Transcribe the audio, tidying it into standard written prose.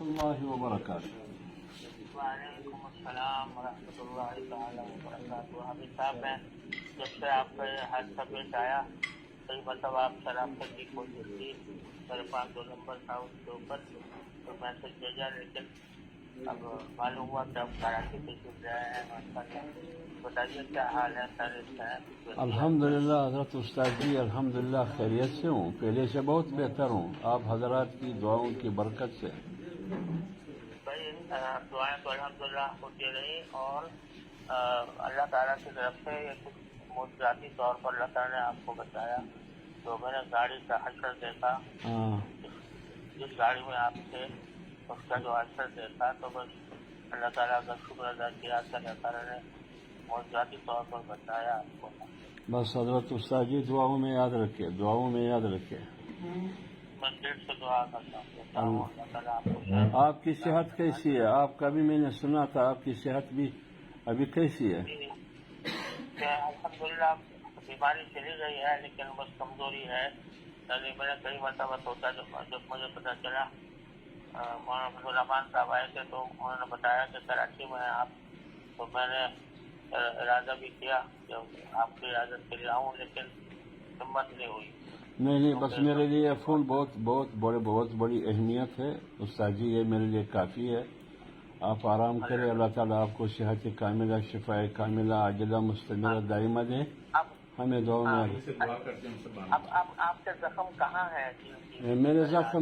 اللہ وبرکاتہ. وعلیکم السلام ورحمۃ اللہ تعالیٰ وبرکاتہ. حافظ صاحب، میں جب سے آپ کا یہ حادثہ پیش آیا کئی مرتبہ آپ سے رابطے کی کوشش کی، میرے پاس 2 نمبر تھا اس کے اوپر تو میسج بھیجا، لیکن اب معلوم ہوا کہ اب کراچی تشریف لے آئے ہیں. ماشاءاللہ، بتائیے کیا حال ہے؟ خیریت سے ہیں؟ الحمدللہ حضرت استاد جی، الحمدللہ خیریت سے ہوں، پہلے سے بہت بہتر ہوں، آپ حضرات کی دعاؤں کی برکت سے. بھائی دعائیں تو الحمدللہ ہوتی رہی، اور اللہ تعالیٰ کی طرف سے یہ کچھ معجزاتی طور پر اللہ تعالیٰ نے آپ کو بتایا. تو میں نے گاڑی کا حشر دیکھا، جس گاڑی میں آپ تھے اس کا جو حشر دیکھا، تو بس اللہ تعالیٰ کا شکر ادا کیا کہ اللہ تعالیٰ نے معجزاتی طور پر بتایا آپ کو. بس حضرت استاد جی دعاؤں میں یاد رکھے، دعاؤں میں یاد رکھے. میں دل سے دعا کرتا ہوں، کہتا ہوں اللہ تعالیٰ آپ کو آپ کی صحت کیسی ہے؟ آپ کا بھی میں نے سنا تھا آپ کی صحت بھی ابھی کیسی ہے؟ الحمدللہ بیماری چلی گئی ہے، لیکن بس کمزوری ہے. یعنی میں نے کئی مرتبہ سوچا، جب مجھے پتا چلا مولانا عبدالرحمان صاحب آئے تھے تو انہوں نے بتایا کہ کراچی میں ہیں آپ، تو میں نے ارادہ بھی کیا کہ آپ کی عادت کے لیے آؤں، لیکن ہمت نہیں ہوئی. نہیں، بس میرے لیے یہ فون بہت بڑی اہمیت ہے استاد جی، یہ میرے لیے کافی ہے. آپ آرام کریں، اللہ تعالیٰ آپ کو صحت کاملہ، شفا کاملہ، عاجلہ مستمرہ دائمہ دے. ہمیں دعاؤں میں اب آپ کے زخم کہاں ہے؟ میرے زخم